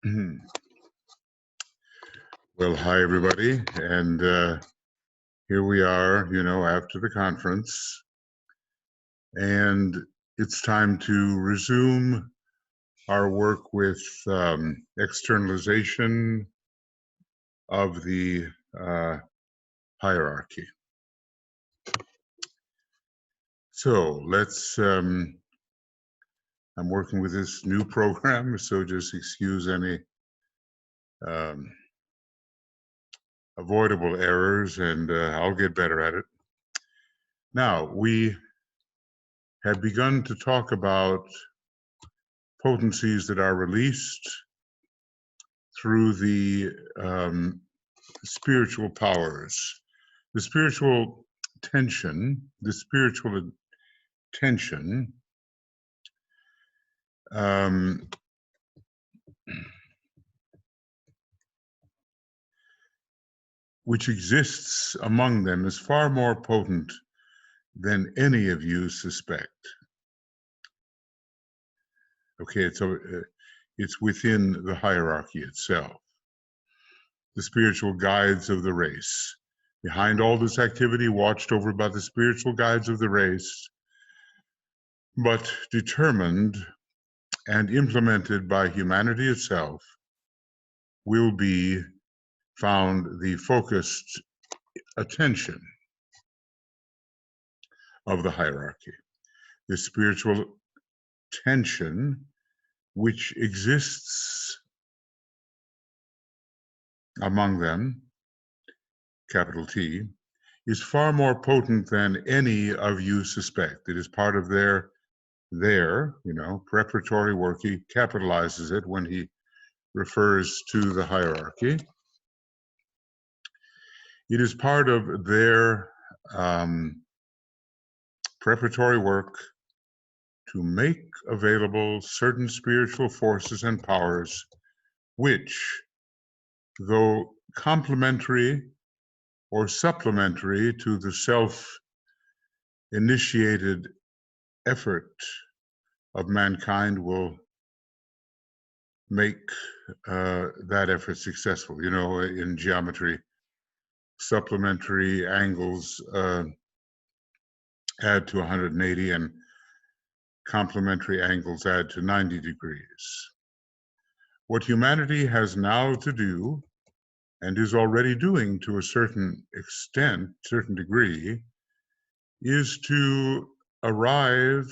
Well, hi, everybody. And here we are, after the conference. And it's time to resume our work with externalization of the hierarchy. So I'm working with this new program, so just excuse any avoidable errors, and I'll get better at it. Now, we have begun to talk about potencies that are released through the spiritual powers. The spiritual tension, which exists among them, is far more potent than any of you suspect. Okay, so it's within the hierarchy itself. The spiritual guides of the race. Behind all this activity, watched over by the spiritual guides of the race, but determined and implemented by humanity itself, will be found the focused attention of the hierarchy. The spiritual tension which exists among them, capital T, is far more potent than any of you suspect. It is part of their preparatory work. He capitalizes it when he refers to the hierarchy. It is part of their preparatory work to make available certain spiritual forces and powers which, though complementary or supplementary to the self-initiated effort of mankind, will make that effort successful. In geometry, supplementary angles add to 180 and complementary angles add to 90 degrees. What humanity has now to do, and is already doing to a certain extent, certain degree, is to arrive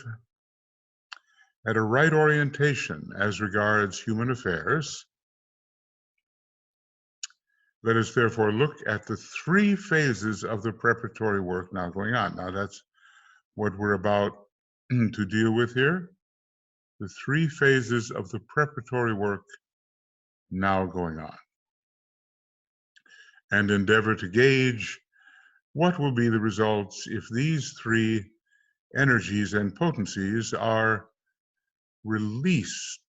at a right orientation as regards human affairs. Let us therefore look at the three phases of the preparatory work now going on. Now that's what we're about to deal with here. The three phases of the preparatory work now going on. And endeavor to gauge what will be the results if these three energies and potencies are released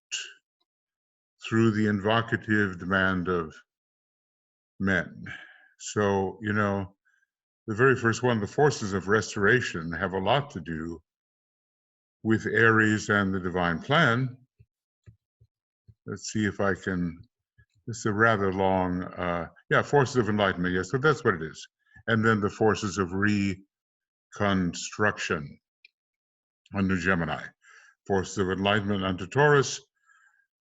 through the invocative demand of men. So, the very first one, the forces of restoration, have a lot to do with Aries and the divine plan. Let's see if I can, this is a rather long, forces of enlightenment, yes, so that's what it is. And then the forces of reconstruction under Gemini, forces of enlightenment under Taurus,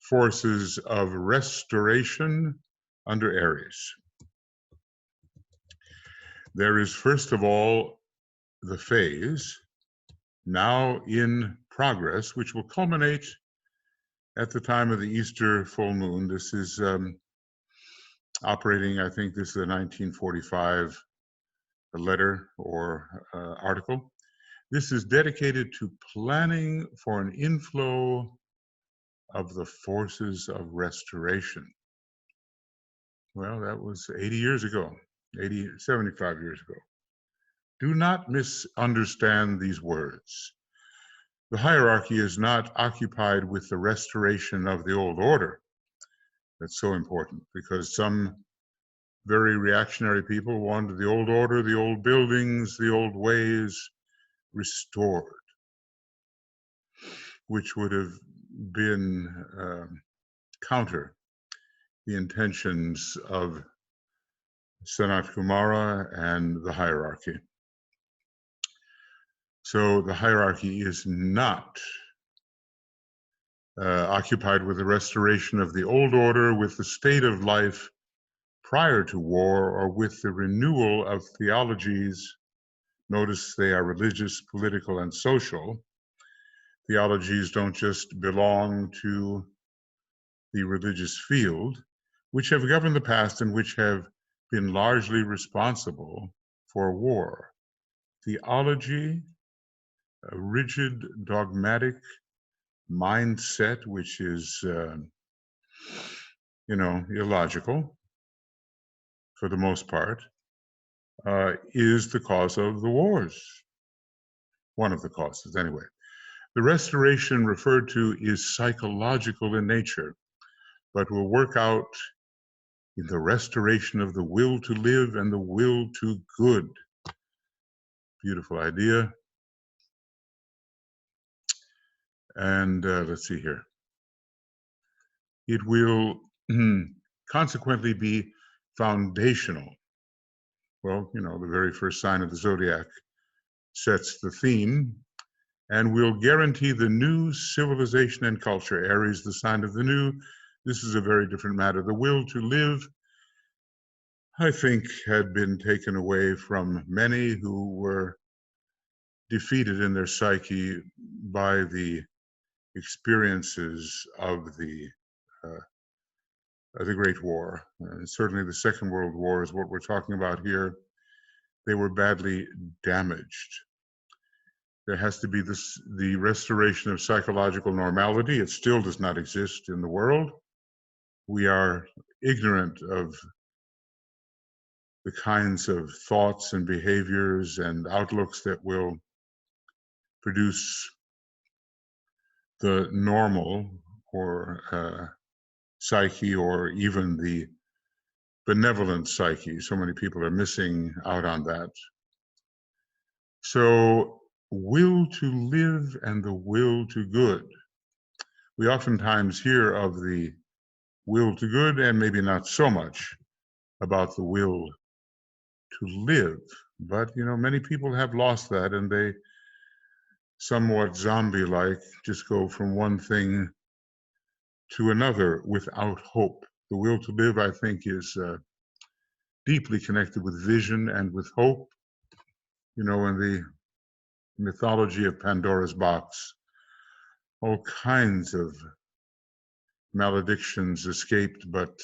forces of restoration under Aries. There is, first of all, the phase now in progress, which will culminate at the time of the Easter full moon. This is operating, I think this is a 1945 letter or article. This is dedicated to planning for an inflow of the forces of restoration. Well, that was 80 years ago, 75 years ago. Do not misunderstand these words. The hierarchy is not occupied with the restoration of the old order. That's so important, because some very reactionary people wanted the old order, the old buildings, the old ways restored, which would have been counter the intentions of Sanat Kumara and the hierarchy. So the hierarchy is not occupied with the restoration of the old order, with the state of life prior to war, or with the renewal of theologies. Notice they are religious, political, and social. Theologies don't just belong to the religious field, which have governed the past and which have been largely responsible for war. Theology, a rigid, dogmatic mindset, which is, illogical for the most part, is the cause of the wars. One of the causes, anyway. The restoration referred to is psychological in nature, but will work out in the restoration of the will to live and the will to good. Beautiful idea. And let's see here. It will consequently be foundational. Well, the very first sign of the zodiac sets the theme, and will guarantee the new civilization and culture. Aries, the sign of the new. This is a very different matter. The will to live, I think, had been taken away from many who were defeated in their psyche by the experiences of the Great War. Certainly the Second World War is what we're talking about here. They were badly damaged. There has to be the restoration of psychological normality. It still does not exist in the world. We are ignorant of the kinds of thoughts and behaviors and outlooks that will produce the normal or psyche, or even the benevolent psyche. So many people are missing out on that. So, will to live and the will to good. We oftentimes hear of the will to good and maybe not so much about the will to live. But, many people have lost that, and they somewhat zombie-like just go from one thing to another without hope. The will to live, I think, is deeply connected with vision and with hope. In the mythology of Pandora's box, all kinds of maledictions escaped, but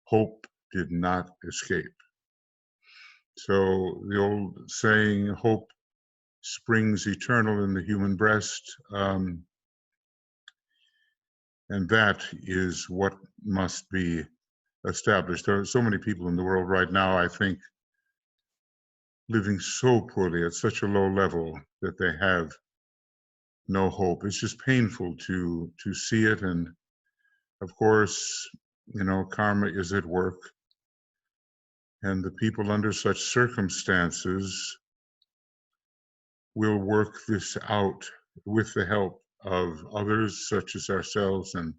hope did not escape. So the old saying, hope springs eternal in the human breast, and that is what must be established. There are so many people in the world right now, I think, living so poorly at such a low level that they have no hope. It's just painful to see it. And of course, karma is at work. And the people under such circumstances will work this out with the help of others, such as ourselves, and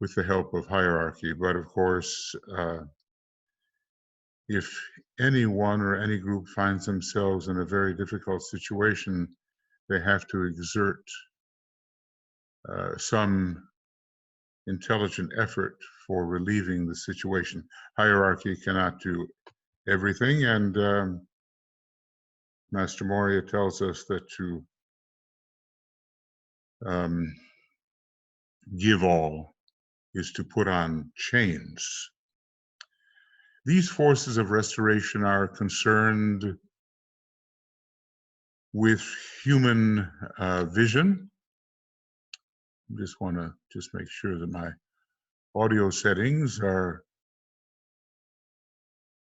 with the help of hierarchy. But of course, if anyone or any group finds themselves in a very difficult situation, they have to exert some intelligent effort for relieving the situation. Hierarchy cannot do everything, and Master Moria tells us that to give all is to put on chains. These forces of restoration are concerned with human vision. I just want to make sure that my audio settings are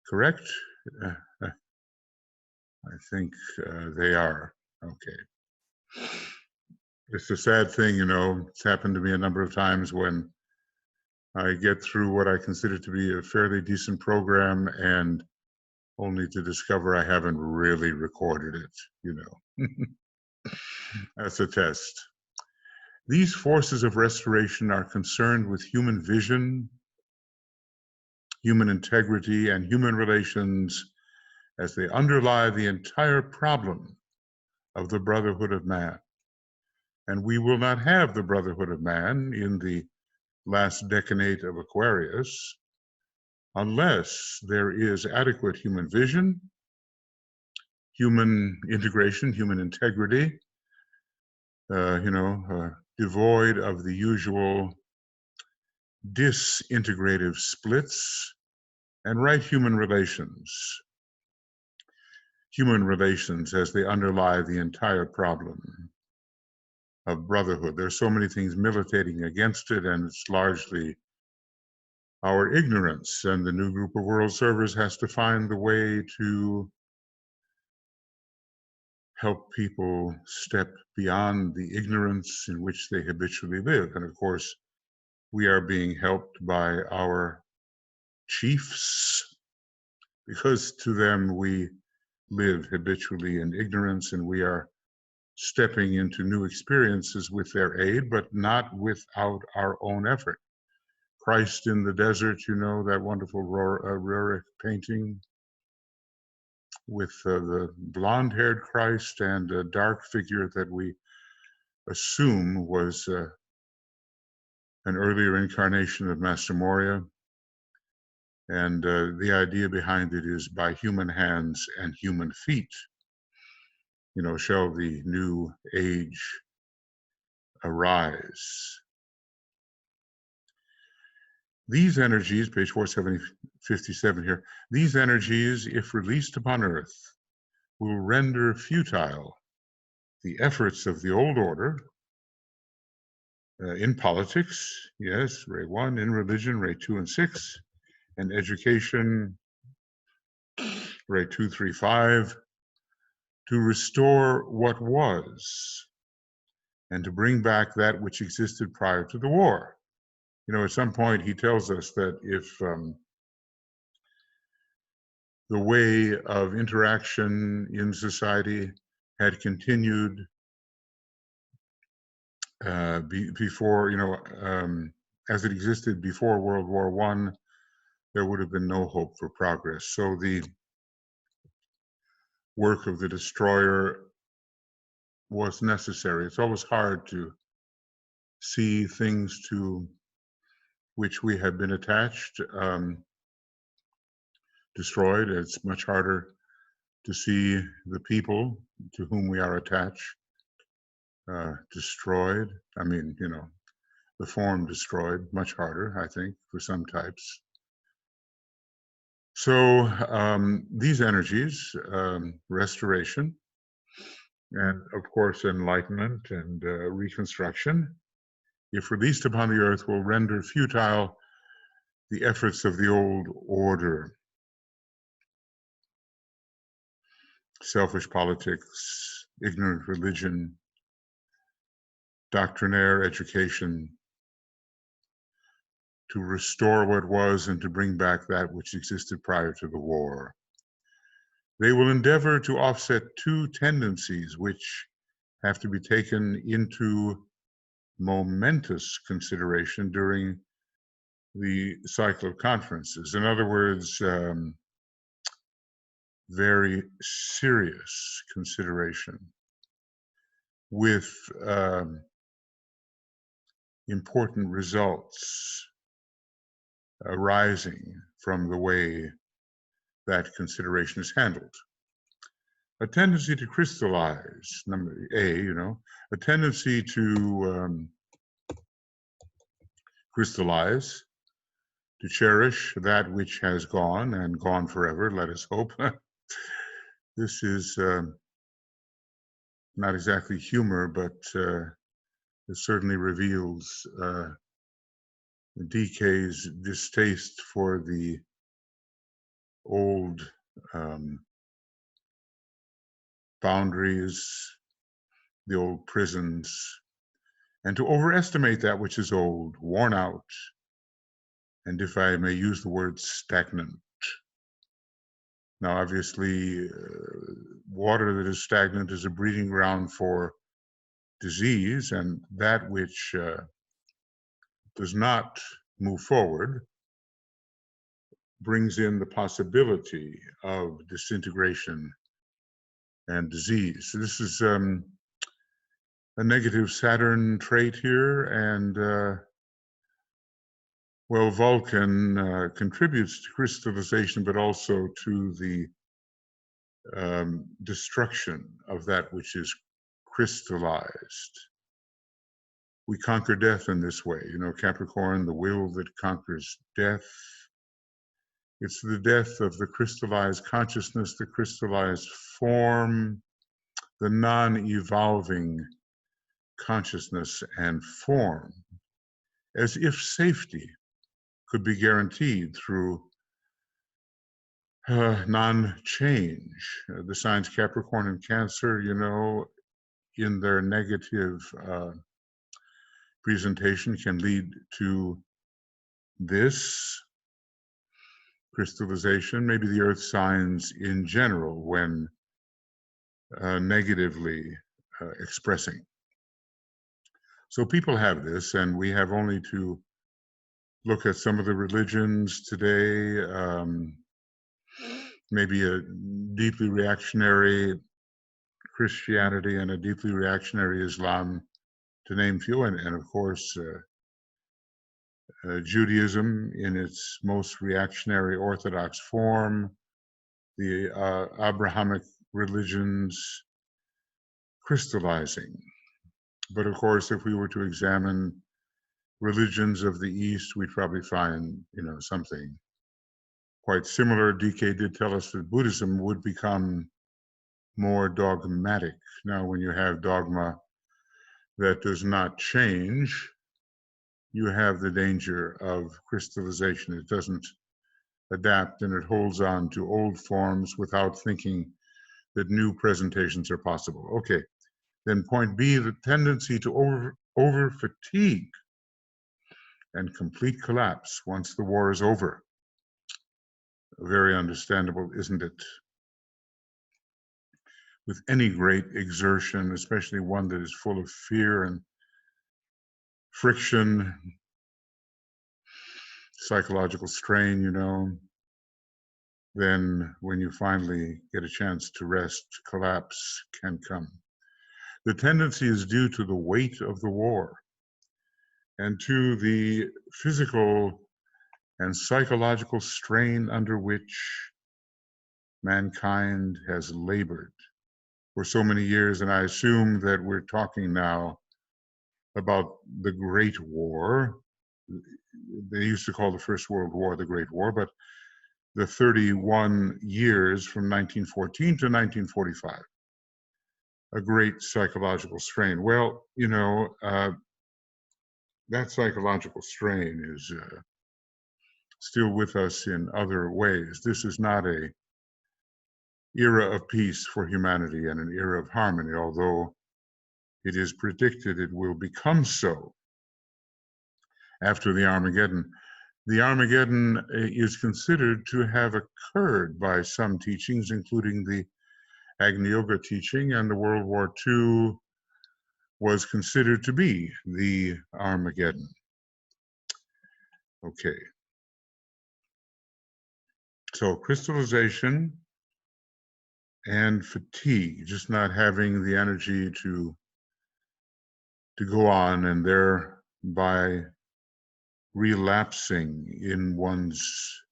correct. I think they are. Okay. It's a sad thing, it's happened to me a number of times when I get through what I consider to be a fairly decent program and only to discover I haven't really recorded it, That's a test. These forces of restoration are concerned with human vision, human integrity, and human relations as they underlie the entire problem of the brotherhood of man. And we will not have the brotherhood of man in the last decade of Aquarius unless there is adequate human vision, human integration, human integrity, devoid of the usual disintegrative splits, and right human relations as they underlie the entire problem of brotherhood. There's so many things militating against it, and it's largely our ignorance. And the new group of world servers has to find the way to help people step beyond the ignorance in which they habitually live. And of course, we are being helped by our chiefs, because to them we live habitually in ignorance, and we are stepping into new experiences with their aid, but not without our own effort. Christ in the desert, that wonderful Rurich painting with the blonde-haired Christ and a dark figure that we assume was an earlier incarnation of Master Moria. And the idea behind it is, by human hands and human feet, shall the new age arise. These energies, page 457 here, these energies, if released upon Earth, will render futile the efforts of the old order in politics, yes, Ray 1, in religion, Ray 2 and 6, and education, Ray 2, 3, 5, to restore what was and to bring back that which existed prior to the war. At some point he tells us that if the way of interaction in society had continued before, as it existed before World War I, there would have been no hope for progress. So the work of the destroyer was necessary. It's always hard to see things to which we have been attached destroyed. It's much harder to see the people to whom we are attached destroyed. I mean, the form destroyed, much harder, I think, for some types. So these energies, restoration, and of course enlightenment and reconstruction, if released upon the earth, will render futile the efforts of the old order. Selfish politics, ignorant religion, doctrinaire education, to restore what was and to bring back that which existed prior to the war. They will endeavor to offset two tendencies which have to be taken into momentous consideration during the cycle of conferences. In other words, very serious consideration with important results arising from the way that consideration is handled. A tendency to crystallize, number A, a tendency to crystallize, to cherish that which has gone and gone forever, let us hope. This is not exactly humor, but it certainly reveals DK's distaste for the old boundaries, the old prisons, and to overestimate that which is old, worn out, and, if I may use the word, stagnant. Now, obviously, water that is stagnant is a breeding ground for disease, and that which does not move forward brings in the possibility of disintegration and disease. So this is a negative Saturn trait here, and well, Vulcan contributes to crystallization, but also to the destruction of that which is crystallized. We conquer death in this way. You know, Capricorn, the will that conquers death. It's the death of the crystallized consciousness, the crystallized form, the non-evolving consciousness and form, as if safety could be guaranteed through non-change. The signs Capricorn and Cancer, you know, in their negative presentation can lead to this crystallization, maybe the earth signs in general when negatively expressing. So people have this, and we have only to look at some of the religions today, maybe a deeply reactionary Christianity and a deeply reactionary Islam, to name few, and of course Judaism in its most reactionary Orthodox form, the Abrahamic religions crystallizing. But of course, if we were to examine religions of the East, we'd probably find, you know, something quite similar. DK did tell us that Buddhism would become more dogmatic. Now, when you have dogma that does not change, you have the danger of crystallization. It doesn't adapt, and it holds on to old forms without thinking that new presentations are possible. Okay, then point B, the tendency to over fatigue and complete collapse once the war is over. Very understandable, isn't it? With any great exertion, especially one that is full of fear and friction, psychological strain, you know, then when you finally get a chance to rest, collapse can come. The tendency is due to the weight of the war and to the physical and psychological strain under which mankind has labored for so many years. And I assume that we're talking now about the Great War. They used to call the First World War the Great War, but the 31 years from 1914 to 1945, a great psychological strain. Well, you know, that psychological strain is still with us in other ways. This is not an era of peace for humanity and an era of harmony, although it is predicted it will become so after the Armageddon. The Armageddon is considered to have occurred by some teachings, including the Agni Yoga teaching, and the World War II was considered to be the Armageddon. Okay. So crystallization and fatigue, just not having the energy to go on, and thereby relapsing in one's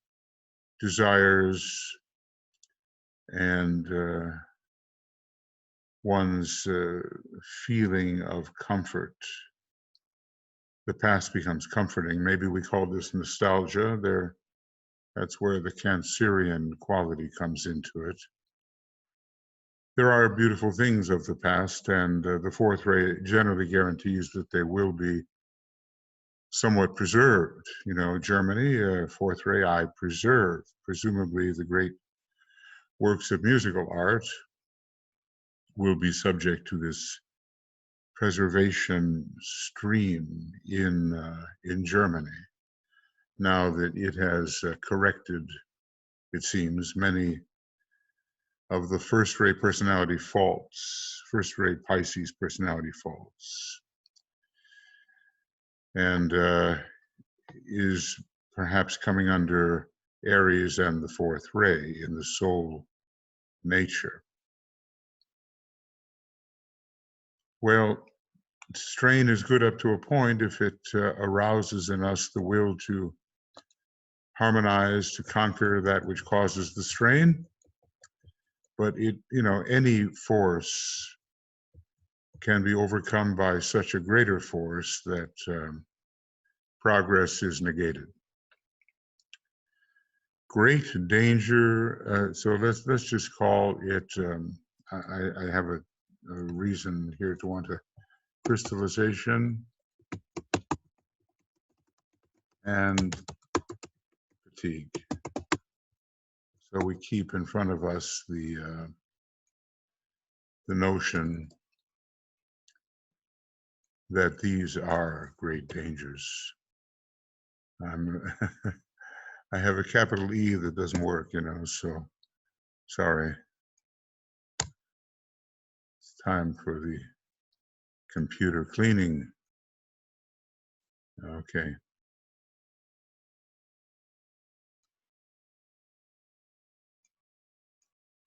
desires and one's feeling of comfort. The past becomes comforting. Maybe we call this nostalgia. That's where the Cancerian quality comes into it. There are beautiful things of the past, and the fourth ray generally guarantees that they will be somewhat preserved. You know, Germany, fourth ray, I preserve. Presumably the great works of musical art will be subject to this preservation stream in Germany, now that it has corrected, it seems, many of the first ray personality faults, first ray Pisces personality faults, and is perhaps coming under Aries and the fourth ray in the soul nature. Well, strain is good up to a point if it arouses in us the will to harmonize, to conquer that which causes the strain. But any force can be overcome by such a greater force that progress is negated. Great danger. So let's just call it. I have a reason here to want to crystallization and fatigue. So we keep in front of us the notion that these are great dangers. I have a capital E that doesn't work, so sorry. It's time for the computer cleaning. Okay.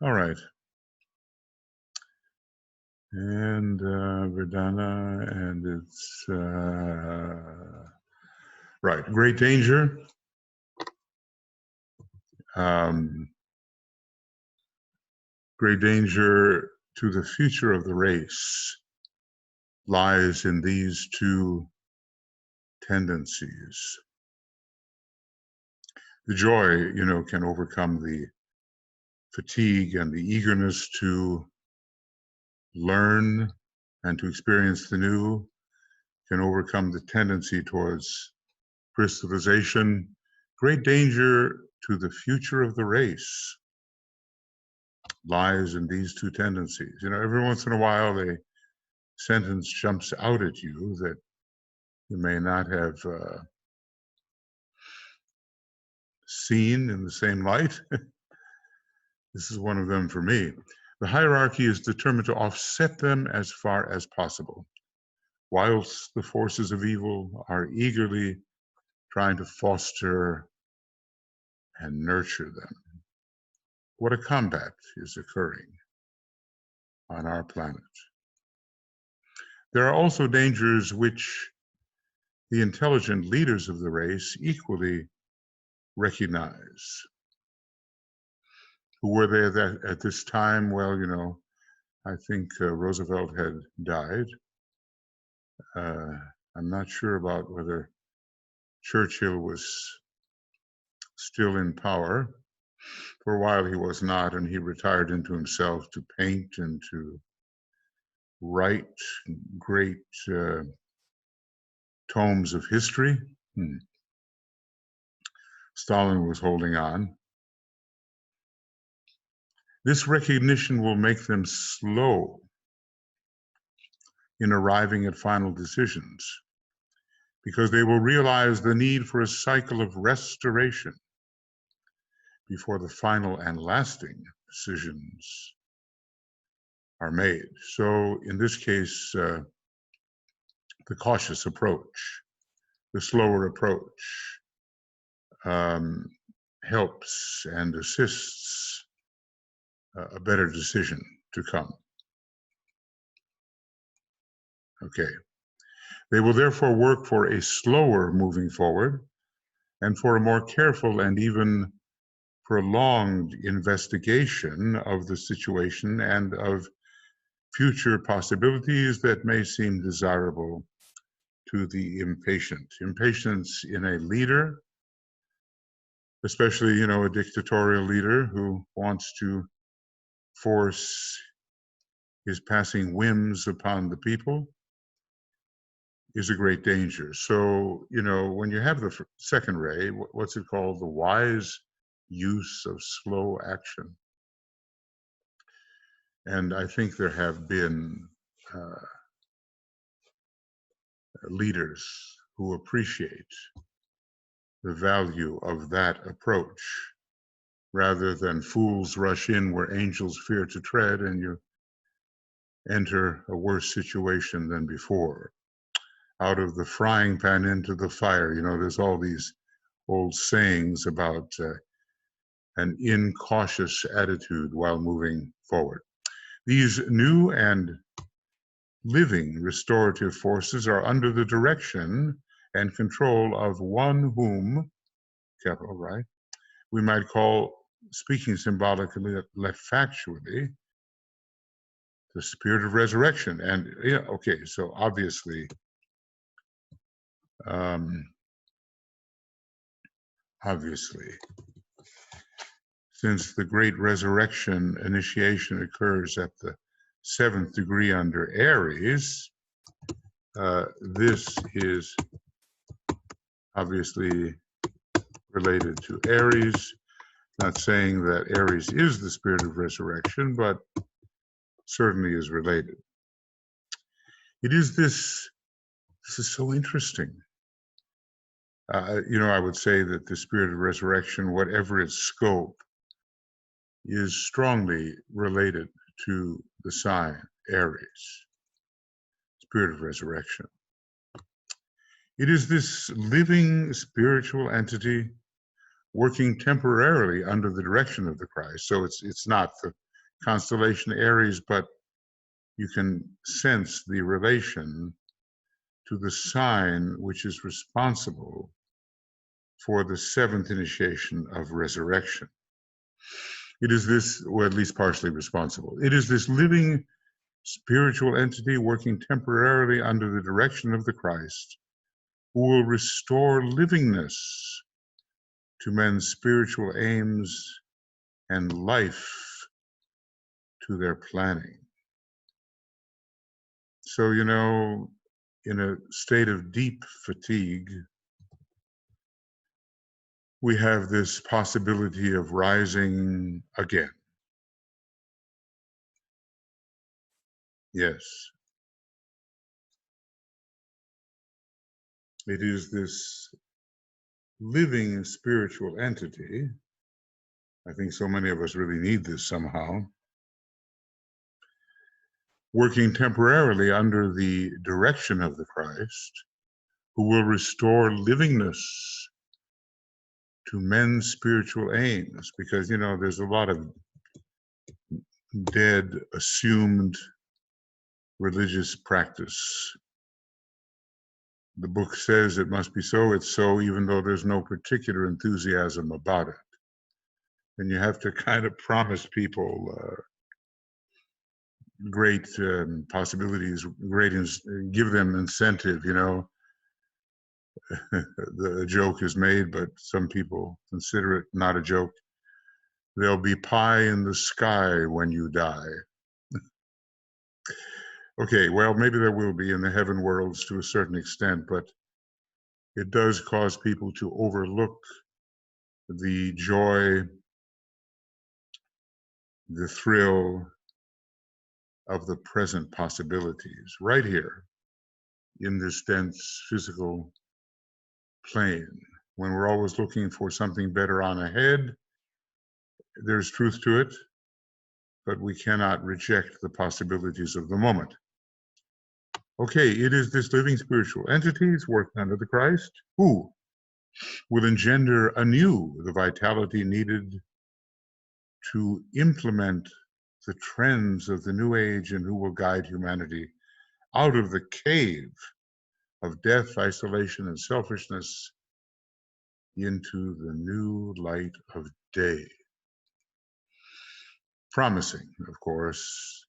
All right. And Verdana, and it's right. Great danger. Great danger to the future of the race lies in these two tendencies. The joy, can overcome the fatigue and the eagerness to learn and to experience the new, can overcome the tendency towards crystallization. Great danger to the future of the race lies in these two tendencies. Every once in a while, a sentence jumps out at you that you may not have seen in the same light. This is one of them for me. The hierarchy is determined to offset them as far as possible, whilst the forces of evil are eagerly trying to foster and nurture them. What a combat is occurring on our planet. There are also dangers which the intelligent leaders of the race equally recognize. Who were there at this time? Well, I think Roosevelt had died. I'm not sure about whether Churchill was still in power. For a while he was not, and he retired into himself to paint and to write great tomes of history. Stalin was holding on. This recognition will make them slow in arriving at final decisions, because they will realize the need for a cycle of restoration before the final and lasting decisions are made. So in this case, the cautious approach, the slower approach, helps and assists a better decision to come. Okay. They will therefore work for a slower moving forward and for a more careful and even prolonged investigation of the situation and of future possibilities that may seem desirable to the impatient. Impatience in a leader, especially, a dictatorial leader who wants to force his passing whims upon the people, is a great danger. So, when you have the second ray, what's it called? The wise use of slow action. And I think there have been leaders who appreciate the value of that approach, rather than fools rush in where angels fear to tread, and you enter a worse situation than before. Out of the frying pan into the fire. There's all these old sayings about an incautious attitude while moving forward. These new and living restorative forces are under the direction and control of one whom, capital right, we might call, speaking symbolically, left factually, the spirit of resurrection. And yeah, okay, so obviously, since the great resurrection initiation occurs at the 7th degree under Aries, this is obviously related to Aries. Not saying that Aries is the spirit of resurrection, but certainly is related. It is this is so interesting. I would say that the spirit of resurrection, whatever its scope, is strongly related to the sign Aries, spirit of resurrection. It is this living spiritual entity working temporarily under the direction of the Christ. So it's not the constellation Aries, but you can sense the relation to the sign which is responsible for the 7th initiation of resurrection. It is this, or at least partially responsible. It is this living spiritual entity working temporarily under the direction of the Christ who will restore livingness to men's spiritual aims and life to their planning. So, in a state of deep fatigue, we have this possibility of rising again. Yes. It is this living spiritual entity. I think so many of us really need this somehow. Working temporarily under the direction of the Christ, who will restore livingness to men's spiritual aims. Because, there's a lot of dead, assumed religious practice. The book says it must be so, it's so, even though there's no particular enthusiasm about it. And you have to kind of promise people great possibilities, give them incentive, The joke is made, but some people consider it not a joke. There'll be pie in the sky when you die. Okay, well, maybe there will be in the heaven worlds to a certain extent, but it does cause people to overlook the joy, the thrill of the present possibilities right here in this dense physical plane. When we're always looking for something better on ahead, there's truth to it, but we cannot reject the possibilities of the moment. Okay, it is this living spiritual entities working under the Christ who will engender anew the vitality needed to implement the trends of the new age, and who will guide humanity out of the cave of death, isolation, and selfishness into the new light of day. Promising, of course,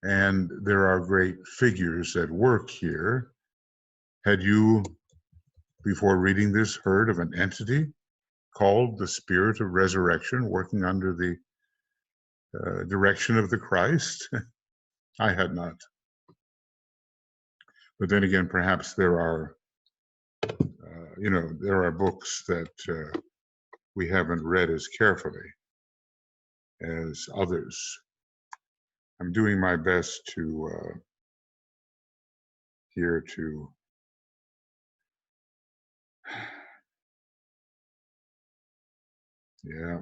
and there are great figures at work here. Had you, before reading this, heard of an entity called the Spirit of Resurrection working under the direction of the Christ? I had not. But then again, perhaps there are, there are books that we haven't read as carefully as others. I'm doing my best to here to yeah.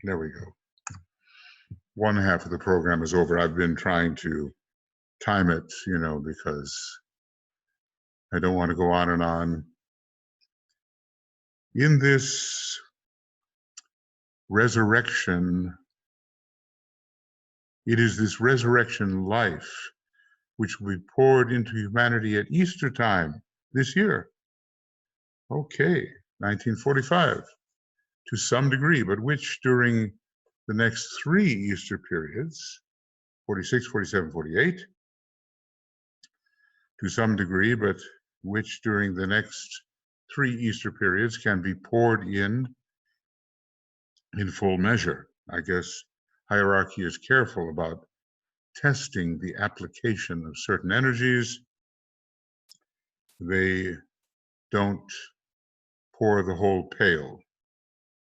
There we go. One half of the program is over. I've been trying to time it, because I don't want to go on and on. In this resurrection, it is this resurrection life which will be poured into humanity at Easter time this year. Okay, 1945, to some degree, but which during the next 3 Easter periods, 46, 47, 48, to some degree, but which during the next 3 Easter periods can be poured in full measure. I guess hierarchy is careful about testing the application of certain energies. They don't pour the whole pail,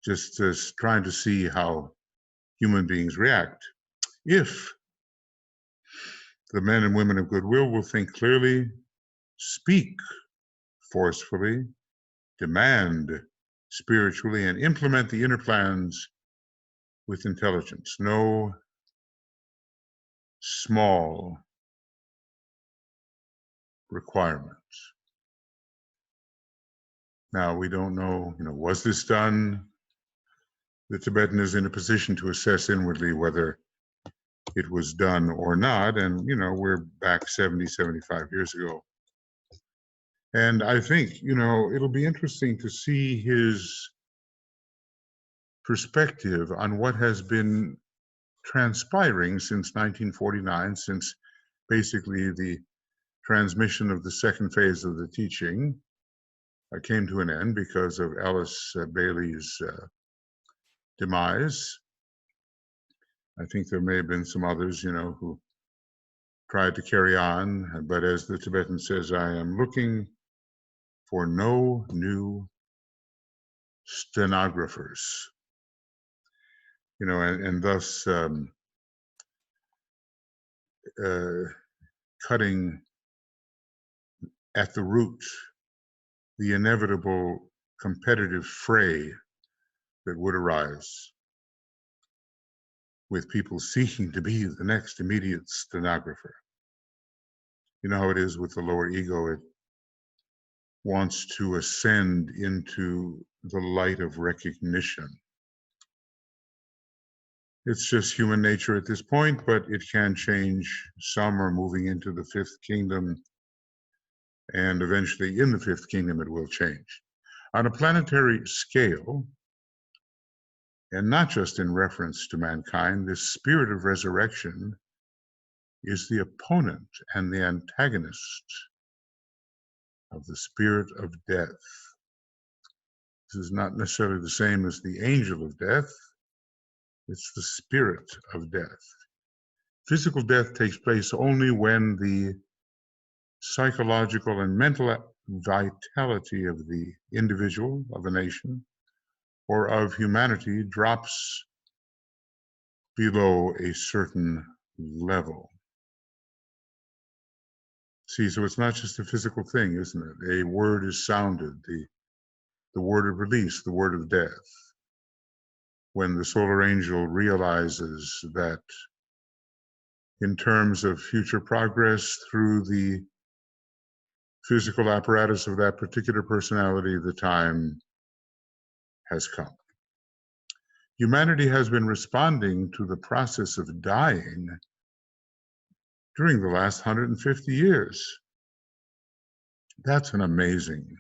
just trying to see how human beings react. If the men and women of goodwill will think clearly, speak forcefully, demand spiritually, and implement the inner plans with intelligence. No small requirements. Now, we don't know, was this done? The Tibetan is in a position to assess inwardly whether it was done or not. And, we're back 70, 75 years ago. And I think, it'll be interesting to see his perspective on what has been transpiring since 1949, since basically the transmission of the second phase of the teaching came to an end because of Alice Bailey's demise. I think there may have been some others, who tried to carry on, but as the Tibetan says, I am looking for no new stenographers, and thus cutting at the root the inevitable competitive fray that would arise with people seeking to be the next immediate stenographer. You know how it is with the lower ego, it wants to ascend into the light of recognition. It's just human nature at this point, but it can change. Some are moving into the fifth kingdom, and eventually in the fifth kingdom it will change. On a planetary scale, and not just in reference to mankind, this spirit of resurrection is the opponent and the antagonist of the spirit of death. This is not necessarily the same as the angel of death. It's the spirit of death. Physical death takes place only when the psychological and mental vitality of the individual, of a nation, or of humanity drops below a certain level. See, so it's not just a physical thing, isn't it? A word is sounded, the word of release, the word of death. When the solar angel realizes that in terms of future progress through the physical apparatus of that particular personality, the time has come. Humanity has been responding to the process of dying during the last 150 years. That's an amazing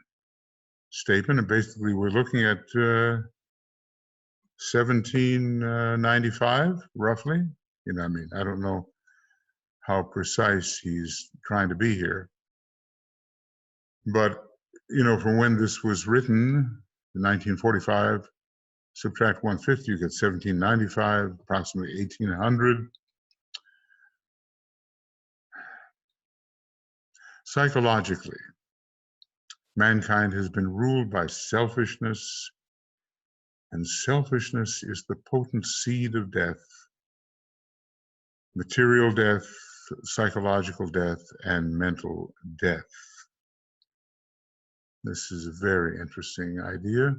statement. And basically, we're looking at 1795, roughly. I don't know how precise he's trying to be here. But, from when this was written, in 1945, subtract 150, you get 1795, approximately 1800. Psychologically, mankind has been ruled by selfishness, and selfishness is the potent seed of death, material death, psychological death, and mental death. This is a very interesting idea.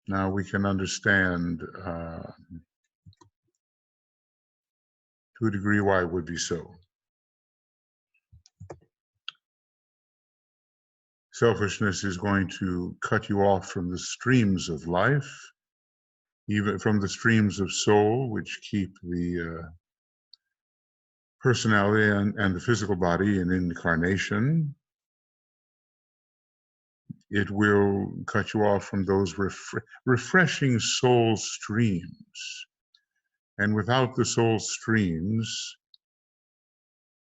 Now we can understand to a degree why it would be so. Selfishness is going to cut you off from the streams of life, even from the streams of soul, which keep the personality and the physical body in incarnation. It will cut you off from those refreshing soul streams. And without the soul streams,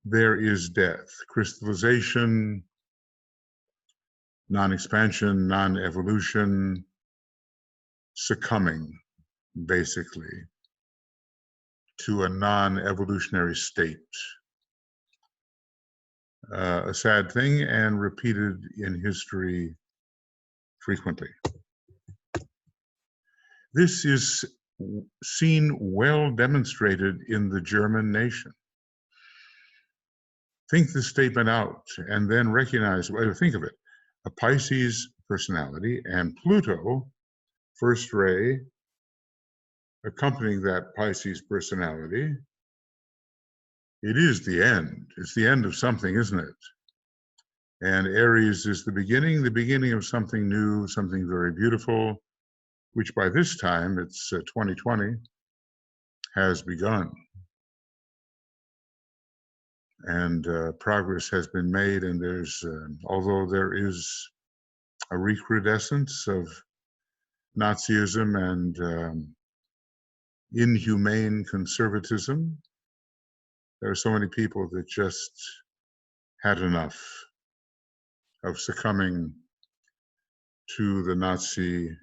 there is death, crystallization, non-expansion, non-evolution, succumbing, basically, to a non-evolutionary state. A sad thing and repeated in history frequently. This is seen well demonstrated in the German nation. Think this statement out and then recognize, well, think of it, a Pisces personality and Pluto, first ray, accompanying that Pisces personality. It is the end. It's the end of something, isn't it? And Aries is the beginning of something new, something very beautiful, which by this time, it's 2020, has begun. And progress has been made, and there's, although there is a recrudescence of Nazism and inhumane conservatism, there are so many people that just had enough of succumbing to the Nazi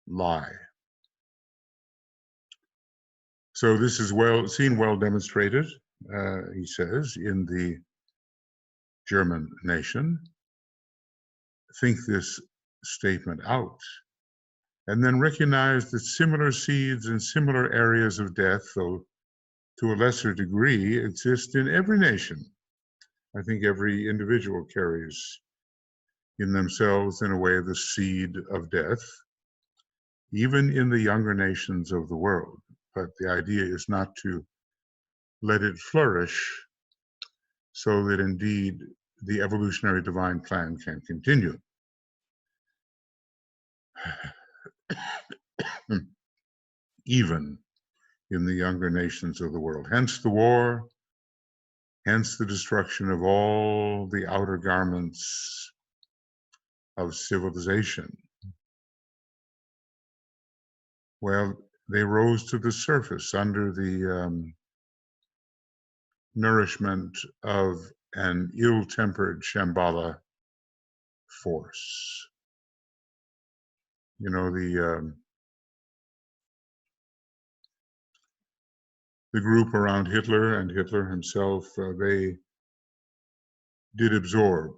lie. So this is well demonstrated, he says, in the German nation. Think this statement out, and then recognize that similar seeds in similar areas of death, though to a lesser degree, exist in every nation. I think every individual carries in themselves, in a way, the seed of death, even in the younger nations of the world. But the idea is not to let it flourish so that indeed the evolutionary divine plan can continue. Even in the younger nations of the world. Hence the war, hence the destruction of all the outer garments of civilization. Well, they rose to the surface under the nourishment of an ill-tempered Shambhala force. You know, the group around Hitler and Hitler himself, they did absorb,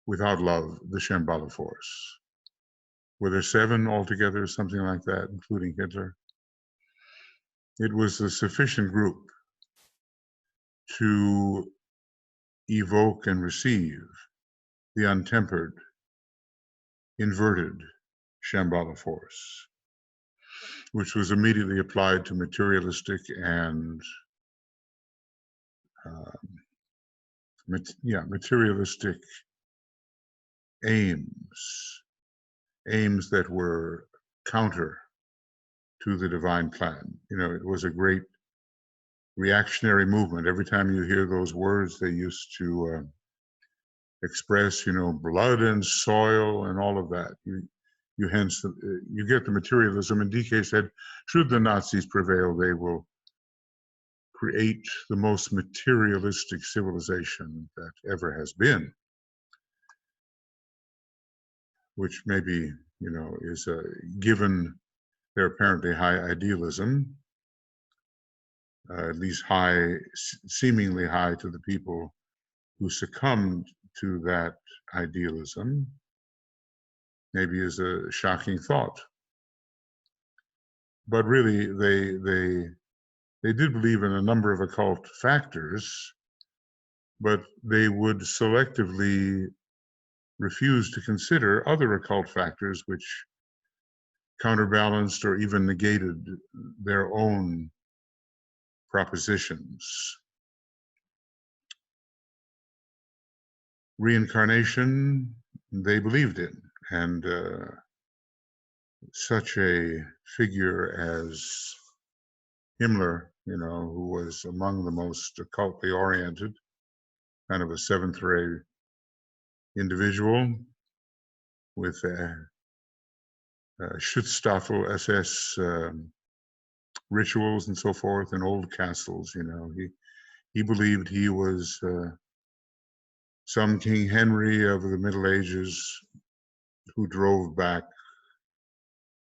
without love, the Shambhala force. Were there 7 altogether, something like that, including Hitler? It was a sufficient group to evoke and receive the untempered, inverted Shambhala force, which was immediately applied to materialistic and materialistic aims that were counter to the divine plan. You know, it was a great reactionary movement. Every time you hear those words, they used to express, you know, blood and soil and all of that. You get the materialism. And DK said, should the Nazis prevail, they will create the most materialistic civilization that ever has been, which maybe, you know, is given their apparently high idealism, at least high, seemingly high to the people who succumbed to that idealism, maybe is a shocking thought. But really, they did believe in a number of occult factors, but they would selectively refuse to consider other occult factors which counterbalanced or even negated their own propositions. Reincarnation they believed in. And such a figure as Himmler, who was among the most occultly oriented, kind of a seventh-ray individual with Schutzstaffel SS rituals and so forth in old castles. He believed he was some King Henry of the Middle Ages who drove back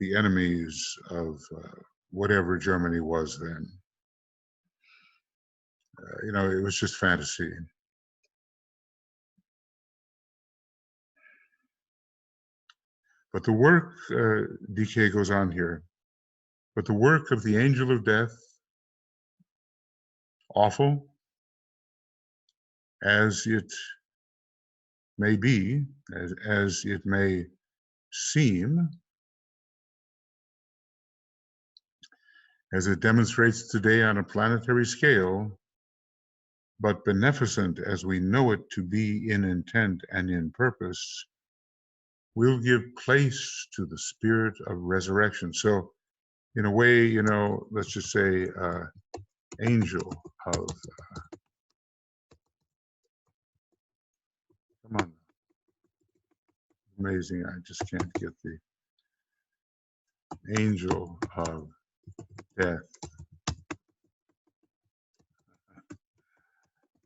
the enemies of whatever Germany was then. It was just fantasy. But the work, DK goes on here, but the work of the angel of death, awful as it may be, as it may seem, as it demonstrates today on a planetary scale, but beneficent as we know it to be in intent and in purpose, will give place to the spirit of resurrection. So in a way, let's just say angel of, come on, amazing, I just can't get the angel of death,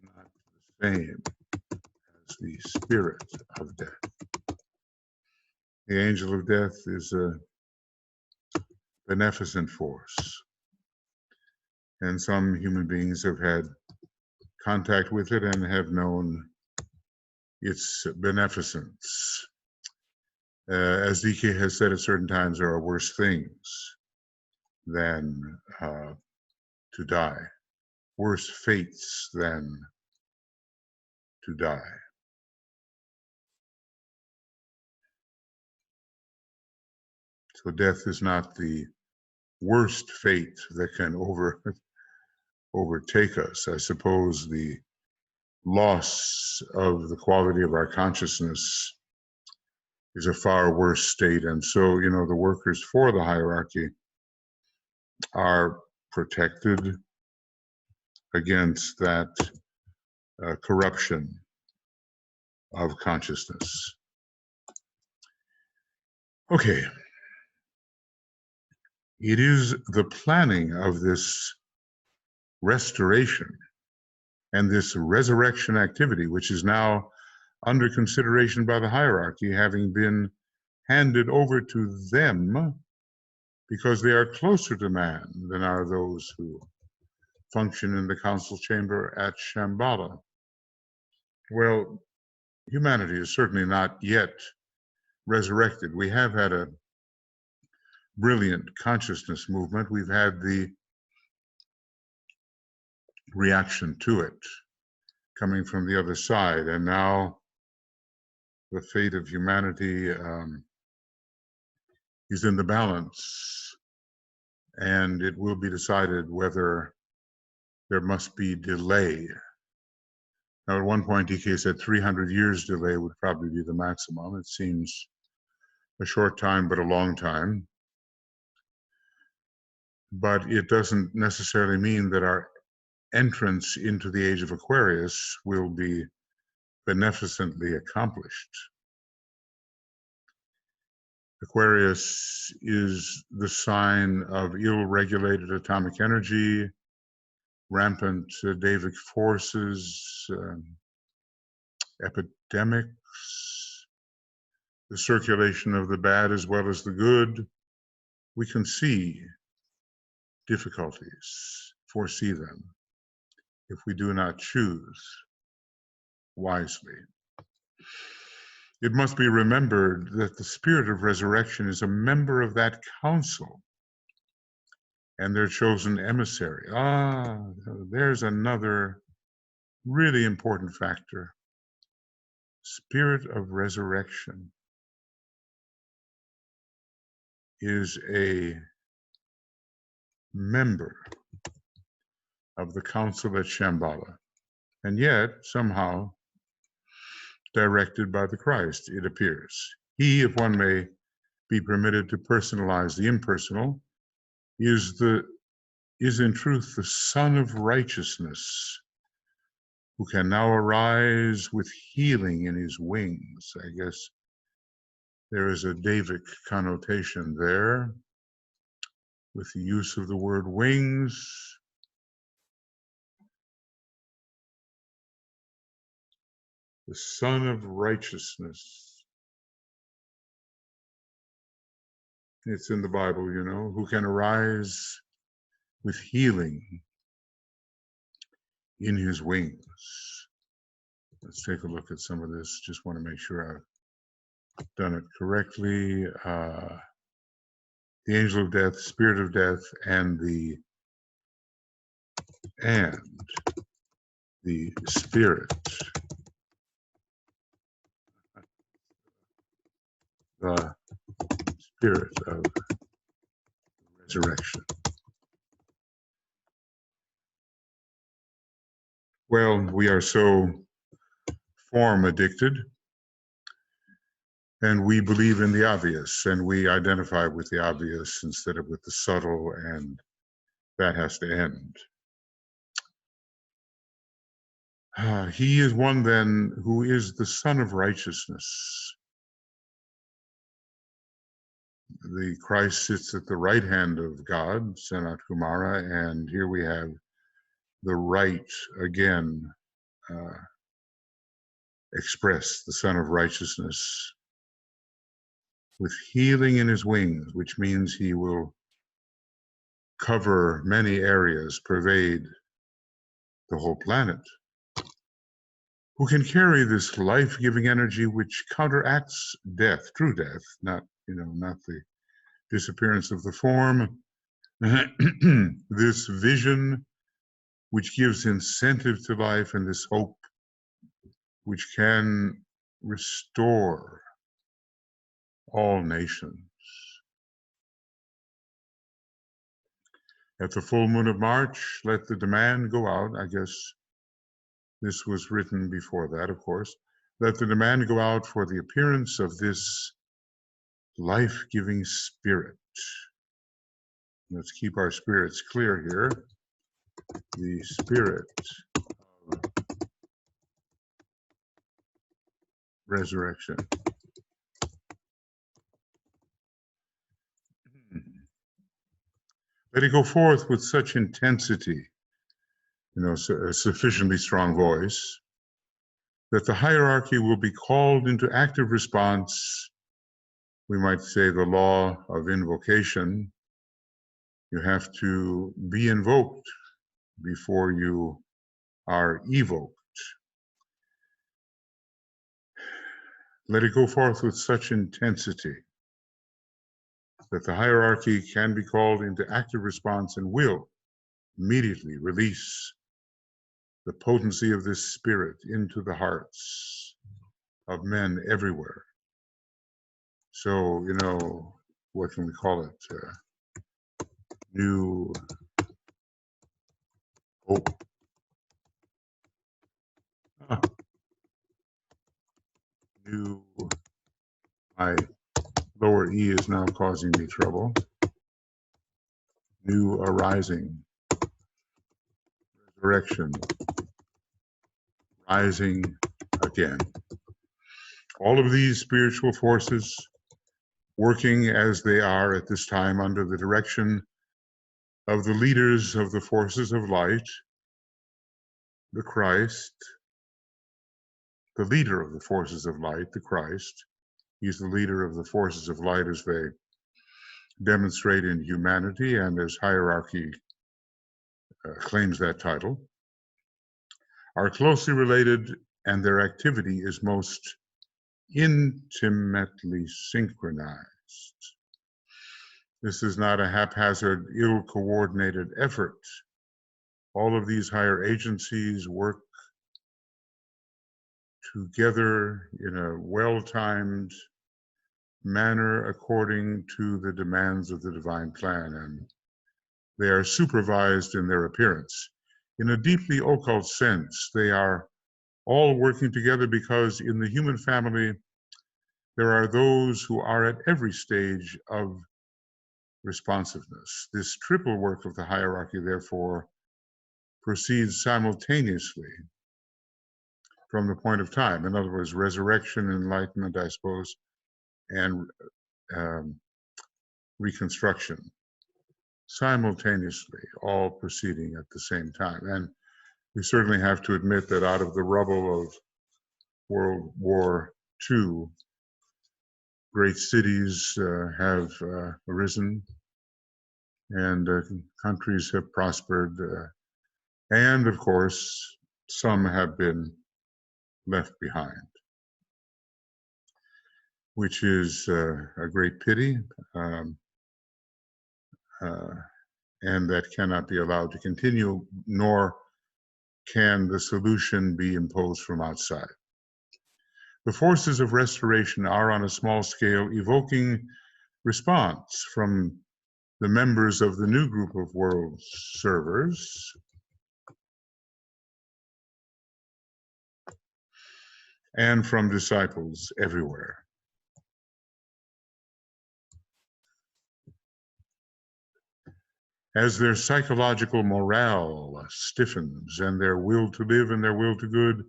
not the same as the spirit of death. The angel of death is a beneficent force, and some human beings have had contact with it and have known its beneficence. As DK has said at certain times, there are worse things than to die, worse fates than to die. So death is not the worst fate that can overtake us. I suppose the loss of the quality of our consciousness is a far worse state. And so, the workers for the hierarchy are protected against that corruption of consciousness. Okay. It is the planning of this restoration and this resurrection activity, which is now under consideration by the hierarchy, having been handed over to them because they are closer to man than are those who function in the council chamber at Shambhala. Well, humanity is certainly not yet resurrected. We have had a brilliant consciousness movement. We've had the reaction to it coming from the other side, and now the fate of humanity is in the balance, and it will be decided whether there must be delay. Now, at one point, DK said 300 years delay would probably be the maximum. It seems a short time, but a long time. But it doesn't necessarily mean that our entrance into the age of Aquarius will be beneficently accomplished. Aquarius is the sign of ill-regulated atomic energy, rampant Davic forces, epidemics, the circulation of the bad as well as the good. We can see difficulties, foresee them, if we do not choose wisely. It must be remembered that the spirit of resurrection is a member of that council and their chosen emissary. There's another really important factor. Spirit of resurrection is a member of the council at Shambhala. And yet, somehow, directed by the Christ, it appears. He, if one may be permitted to personalize the impersonal, is in truth the Son of Righteousness, who can now arise with healing in his wings. I guess there is a Davidic connotation there with the use of the word wings. The Son of Righteousness. It's in the Bible, you know, who can arise with healing in his wings. Let's take a look at some of this. Just want to make sure I've done it correctly. The angel of death, spirit of death, and the spirit, the spirit of resurrection. Well, we are so form addicted, and we believe in the obvious, and we identify with the obvious instead of with the subtle, and that has to end. He is one then who is the Son of Righteousness. The Christ sits at the right hand of God, Sanat Kumara, and here we have the right again expressed, the Son of Righteousness, with healing in his wings, which means he will cover many areas, pervade the whole planet, who can carry this life-giving energy which counteracts death, true death, not the disappearance of the form, this vision which gives incentive to life, and this hope which can restore all nations. At the full moon of March, let the demand go out. I guess this was written before that, of course. Let the demand go out for the appearance of this life-giving spirit. Let's keep our spirits clear here. The spirit of resurrection. Let it go forth with such intensity, a sufficiently strong voice, that the hierarchy will be called into active response. We might say the law of invocation. You have to be invoked before you are evoked. Let it go forth with such intensity that the hierarchy can be called into active response and will immediately release the potency of this spirit into the hearts of men everywhere. So, what can we call it? New hope. My lower E is now causing me trouble. New arising, resurrection, rising again. All of these spiritual forces working as they are at this time under the direction of the leaders of the forces of light, the Christ, the leader of the forces of light, the Christ. He's the leader of the forces of light as they demonstrate in humanity and as hierarchy claims that title, are closely related, and their activity is most intimately synchronized. This is not a haphazard, ill-coordinated effort. All of these higher agencies work together in a well-timed manner according to the demands of the divine plan, and they are supervised in their appearance. In a deeply occult sense, they are all working together because in the human family, there are those who are at every stage of responsiveness. This triple work of the hierarchy, therefore, proceeds simultaneously from the point of time. In other words, resurrection, enlightenment, I suppose, and reconstruction, simultaneously, all proceeding at the same time. And we certainly have to admit that out of the rubble of World War II, great cities have arisen, and countries have prospered, and of course, some have been left behind, which is a great pity, and that cannot be allowed to continue, nor can the solution be imposed from outside. The forces of restoration are on a small scale evoking response from the members of the new group of world servers and from disciples everywhere. As their psychological morale stiffens and their will to live and their will to good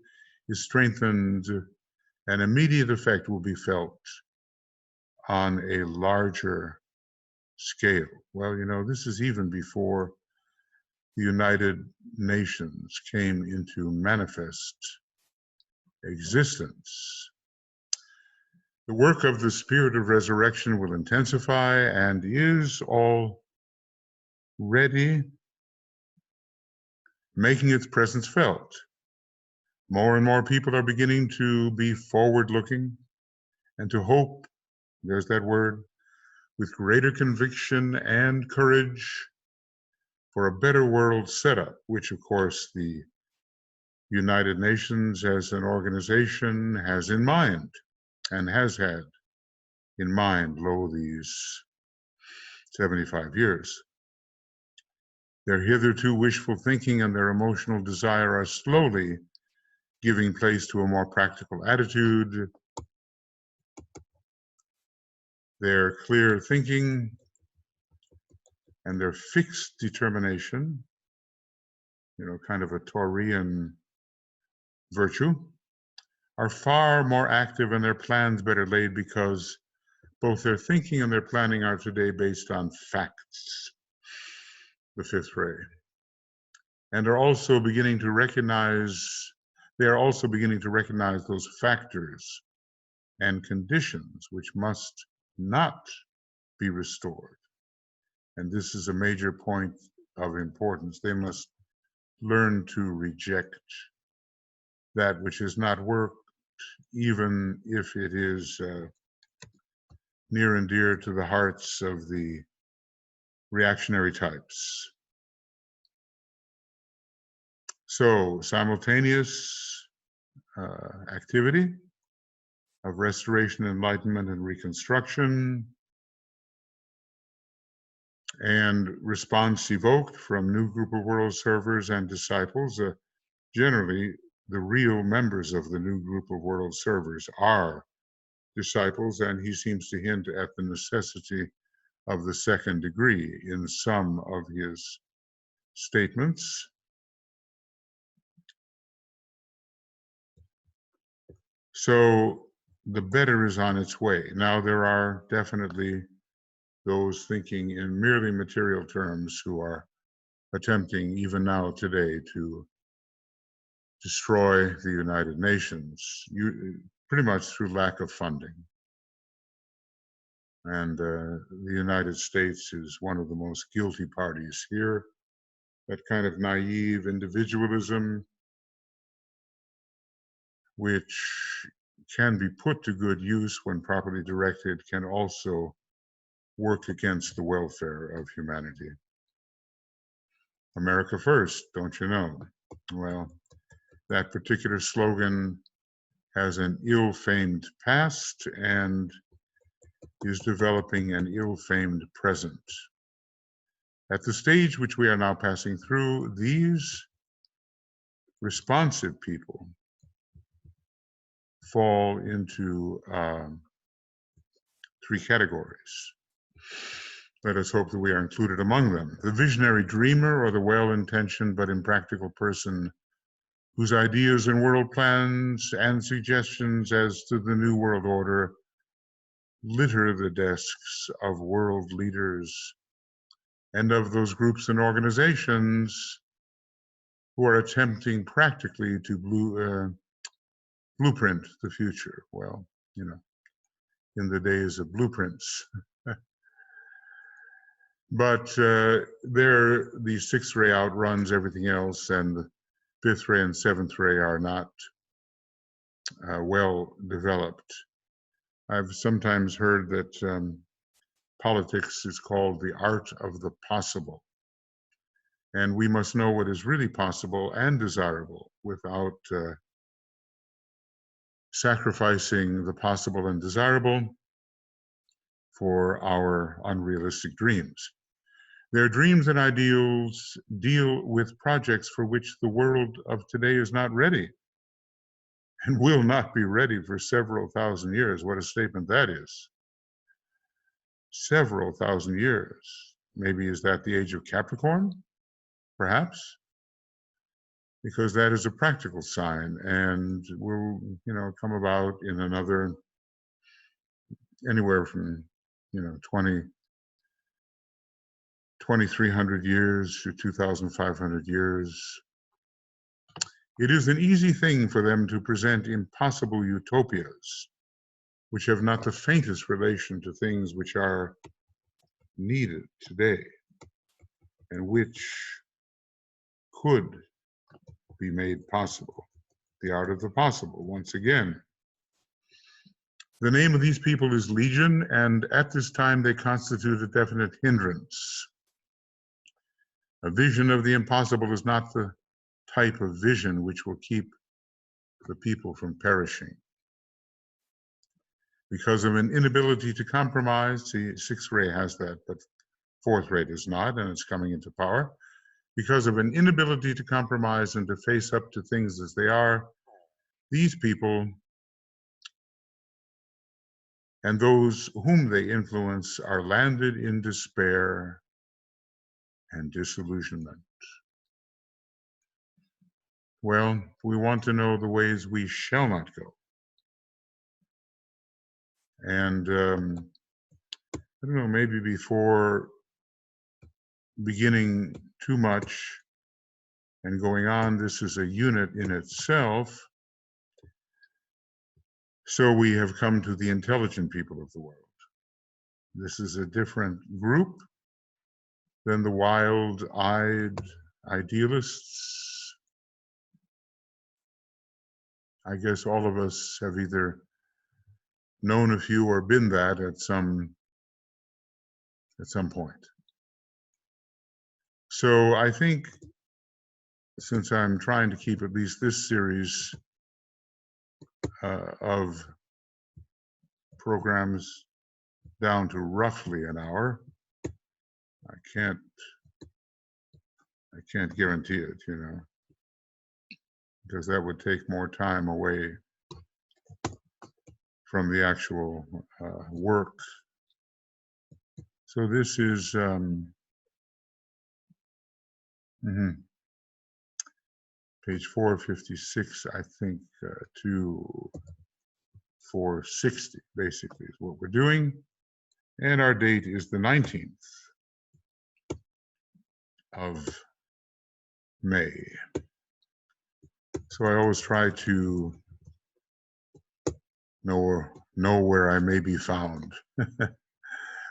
is strengthened, an immediate effect will be felt on a larger scale. Well, you know, this is even before the United Nations came into manifest existence. The work of the Spirit of Resurrection will intensify and is already making its presence felt. More and more people are beginning to be forward-looking and to hope, there's that word, with greater conviction and courage for a better world setup, which of course the United Nations as an organization has in mind and has had in mind, lo, these 75 years. Their hitherto wishful thinking and their emotional desire are slowly giving place to a more practical attitude. Their clear thinking and their fixed determination, you know, kind of a Taurian virtue, are far more active and their plans better laid because both their thinking and their planning are today based on facts, the fifth ray, and are also beginning to recognize, they are also beginning to recognize those factors and conditions which must not be restored. And this is a major point of importance. They must learn to reject that which has not worked, even if it is near and dear to the hearts of the reactionary types. So, simultaneous activity of restoration, enlightenment, and reconstruction, and response evoked from new group of world servers and disciples. Generally, the real members of the new group of world servers are disciples, and he seems to hint at the necessity of the second degree in some of his statements. So the better is on its way. Now, there are definitely those thinking in merely material terms who are attempting, even now today, to destroy the United Nations, pretty much through lack of funding. And the United States is one of the most guilty parties here. That kind of naive individualism, which can be put to good use when properly directed, can also work against the welfare of humanity. America first, don't you know? Well, that particular slogan has an ill-famed past and is developing an ill-famed present. At the stage which we are now passing through, these responsive people fall into three categories. Let us hope that we are included among them. The visionary dreamer, or the well-intentioned but impractical person whose ideas and world plans and suggestions as to the new world order litter the desks of world leaders and of those groups and organizations who are attempting practically to blueprint the future. Well, you know, in the days of blueprints. But the sixth ray outruns everything else, and the fifth ray and seventh ray are not well developed. I've sometimes heard that politics is called the art of the possible. And we must know what is really possible and desirable without sacrificing the possible and desirable for our unrealistic dreams. Their dreams and ideals deal with projects for which the world of today is not ready and will not be ready for several thousand years. What a statement that is. Several thousand years. Maybe is that the age of Capricorn? Perhaps. Because that is a practical sign and will, you know, come about in another, anywhere from, you know, 2,300 years to 2,500 years. It is an easy thing for them to present impossible utopias, which have not the faintest relation to things which are needed today and which could be made possible. The art of the possible, once again. The name of these people is Legion, and at this time they constitute a definite hindrance. A vision of the impossible is not the type of vision which will keep the people from perishing. Because of an inability to compromise, see, sixth ray has that, but fourth ray does not, and it's coming into power. Because of an inability to compromise and to face up to things as they are, these people and those whom they influence are landed in despair and disillusionment. Well, we want to know the ways we shall not go. And I don't know, maybe before beginning too much and going on, this is a unit in itself. So we have come to the intelligent people of the world. This is a different group than the wild-eyed idealists. I guess all of us have either known a few or been that at some point. So I think, since I'm trying to keep at least this series of programs down to roughly an hour, I can't guarantee it, you know, because that would take more time away from the actual work. So this is page 456, I think, to 460, basically, is what we're doing. And our date is the 19th of May. So I always try to know where I may be found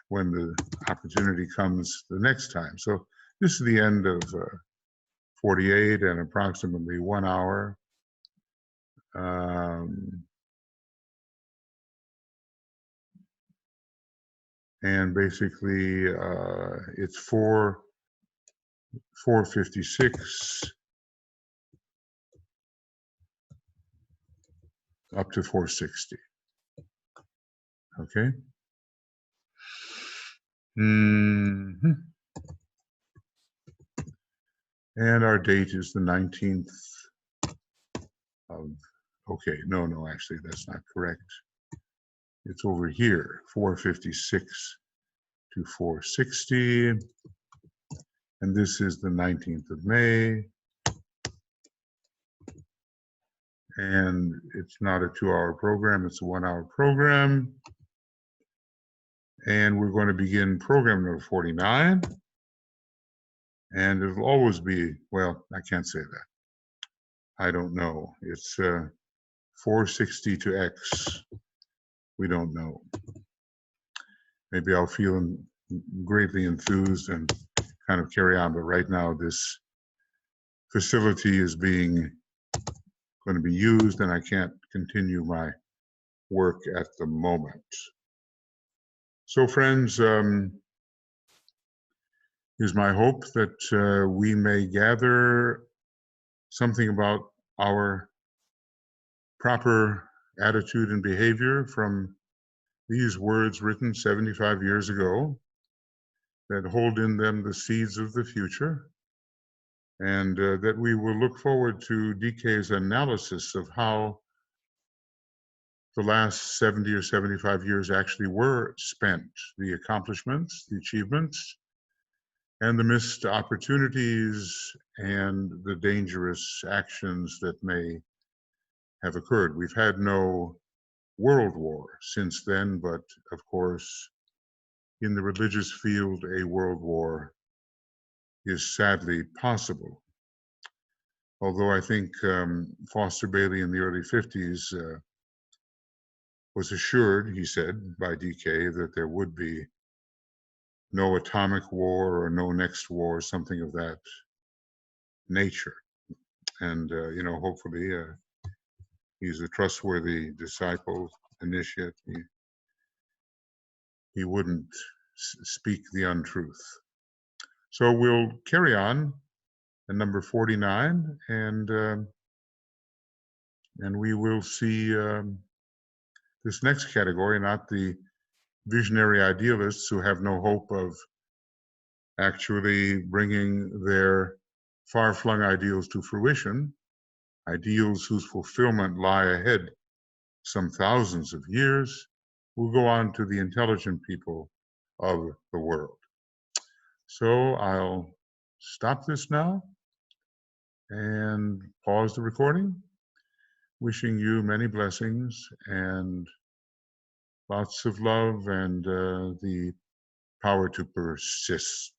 when the opportunity comes the next time. So this is the end of 48 and approximately 1 hour. And basically it's 456 up to 460. Okay. And our date is the 19th of Okay, no, actually, that's not correct. It's over here, 456 to 460. And this is the 19th of May. And it's not a 2-hour program, it's a 1-hour program. And we're going to begin program number 49. And it'll always be, well, I can't say that. I don't know. It's 460 to X. We don't know. Maybe I'll feel greatly enthused and kind of carry on. But right now, this facility is going to be used, and I can't continue my work at the moment. So, friends, is my hope that we may gather something about our proper attitude and behavior from these words written 75 years ago that hold in them the seeds of the future, and that we will look forward to DK's analysis of how the last 70 or 75 years actually were spent, the accomplishments, the achievements, and the missed opportunities and the dangerous actions that may have occurred. We've had no world war since then, but of course, in the religious field, a world war is sadly possible. Although I think Foster Bailey in the early 50s was assured, he said, by DK that there would be no atomic war or no next war, something of that nature. And, hopefully he's a trustworthy disciple, initiate. He wouldn't speak the untruth. So we'll carry on at number 49, and we will see this next category, not the visionary idealists who have no hope of actually bringing their far-flung ideals to fruition, ideals whose fulfillment lie ahead some thousands of years. We'll go on to the intelligent people of the world. So I'll stop this now and pause the recording, wishing you many blessings and lots of love and the power to persist.